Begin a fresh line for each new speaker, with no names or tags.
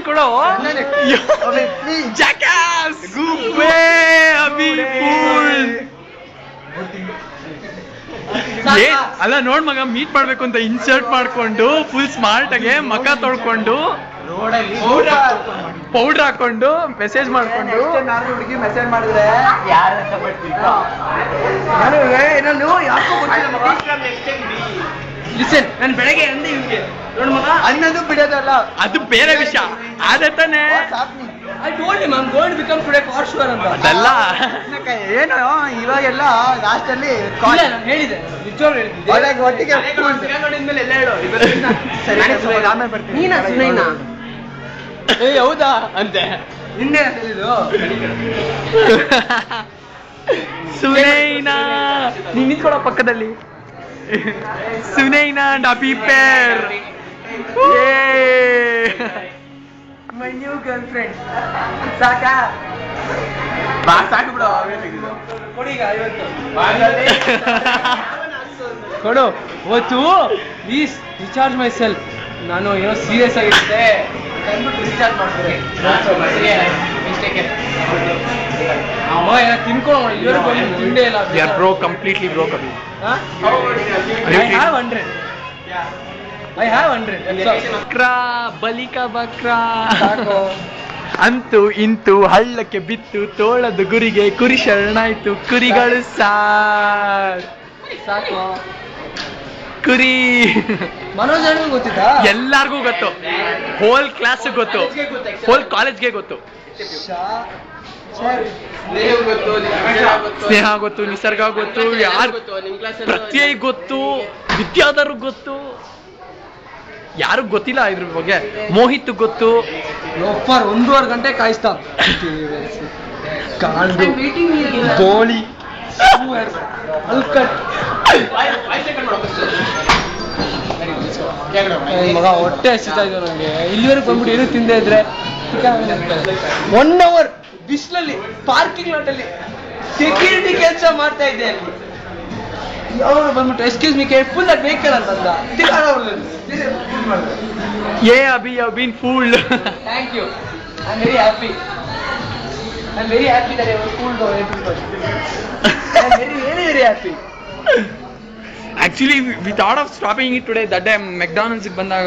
ನೀನ್ ಕೊಡೋ ಜಕಾಸ್ ಅಭಿ ಫೂಲ್. ಅಲ್ಲ ನೋಡ್ ಮಗ, ಮೀಟ್ ಮಾಡ್ಬೇಕು ಅಂತ ಇನ್ಸರ್ಟ್ ಮಾಡ್ಕೊಂಡು ಫುಲ್ ಸ್ಮಾರ್ಟ್ ಆಗಿ ಮಕ ತೊಳ್ಕೊಂಡು ಪೌಡರ್ ಹಾಕೊಂಡು ಮೆಸೇಜ್ ಮಾಡ್ಕೊಂಡು
ಹುಡುಗಿ ಮೆಸೇಜ್ ಮಾಡಿದ್ರೆ ಲಿಸನ್, ನಾನು ಬೆಳಗ್ಗೆ ಅಂದೆ ಇವ್ಗೆ ನೋಡ್ ಮಗ ಅನ್ನೋದು ಬಿಡೋದಲ್ಲ,
ಅದು ಬೇರೆ ವಿಷಯ. ಅದೇ ತಾನೇ
I told him I'm going to become today for sure ಅಂತ.
ಅದಲ್ಲ
ಏನು ಇವಾಗೆಲ್ಲ ಲಾಸ್ಟ್ ಅಲ್ಲಿ ಹೇಳಿದೆ, ನಿಜವಾಗ್ಲೂ ಹೇಳಿದ್ದೆ ಒಟ್ಟಿಗೆ ನೋಡಿದ್ಮೇಲೆ ಎಲ್ಲ ಹೇಳು. ಆಮೇಲೆ ಬರ್ತೀನಿ. ನೀನಾ ಸುನೈನಾ? ಏ ಹೌದಾ ಅಂತೆ. ನಿನ್ನೆ ಹೇಳಿದ್ದು
ಸುನೈನಾ. ನೀನ್ ನಿಂತ್ಕೊಳ್ಳೋ ಪಕ್ಕದಲ್ಲಿ. Sunaina and Abhi pair.
My new girlfriend. ಸಾಕಾ? ಸಾಕು ಬಿಡು. ಕೊಡೀಗ 50 ಕೊಡು. ಓತು ಪ್ಲೀಸ್ ರಿಚಾರ್ಜ್ ಮೈ ಸೆಲ್ಫ್. ನಾನು ಏನೋ ಸೀರಿಯಸ್ ಆಗಿರುತ್ತೆ ಅಂದ್ಬಿಟ್ಟು ರಿಚಾರ್ಜ್ ಮಾಡ್ತಾರೆ. ತಿನ್ಕೊಳ್ಳೋ ಇವರು ತಿಂಡೇ ಇಲ್ಲ.
Bro completely broke Abhi.
I have 100.
ಬಕ್ರಾ ಬಲಿಕ ಬಕ್ರಾ. ಅಂತೂ ಇಂತೂ ಹಳ್ಳಕ್ಕೆ ಬಿತ್ತು ತೋಳದ ಗುರಿಗೆ ಕುರಿ ಶರಣಾಯ್ತು ಕುರಿಗಳು
ಸಾಕು.
ಕುರಿ
ಮನೋಜ್ ಅಣ್ಣ ಗೊತ್ತಿತ್ತಾ?
ಎಲ್ಲಾರ್ಗೂ ಗೊತ್ತು, ಹೋಲ್ ಕ್ಲಾಸ್ ಗೊತ್ತು, ಹೋಲ್ ಕಾಲೇಜ್ಗೆ ಗೊತ್ತು. ಸ್ನೇಹ ಗೊತ್ತು, ನಿಸರ್ಗ ಗೊತ್ತು, ಯಾರು ಪ್ರತ್ಯಯ ಗೊತ್ತು, ವಿದ್ಯಾಧರ್ ಗೊತ್ತು, ಯಾರು ಗೊತ್ತಿಲ್ಲ ಇದ್ರ ಬಗ್ಗೆ. ಮೋಹಿತ್ ಗೊತ್ತು.
ಲೋಫರ್ 1.5 ಗಂಟೆ ಕಾಯಿಸ್ತಾ ಕಾಂಡು ಗೋಳಿ ಅಲ್ಕಟ್. ಮಗ ಹೊಟ್ಟೆ ಹಸಿತಾ ಇದೆ ನನಗೆ. ಇಲ್ಲಿವರೆಗೆ ಬಂದ್ಬಿಟ್ಟು ಏನು ತಿಂದೇ ಇದ್ರೆ 1 hour ಬಿಸಿಲಲ್ಲಿ ಪಾರ್ಕಿಂಗ್ ಲಾಟಲ್ಲಿ ಸೆಕ್ಯೂರಿಟಿ ಕೆಲಸ ಮಾಡ್ತಾ ಇದ್ದೆ. ಅವರು ಬಂದ್ಬಿಟ್ಟು excuse me full that vehicle ಅಂತಂದ.
ಅಭಿ you been fooled.
Thank you. I am very happy. I'm very happy that I was fooled by everybody. I'm very happy.
Actually, we thought of stopping it today. That day McDonald's ಬಂದಾಗ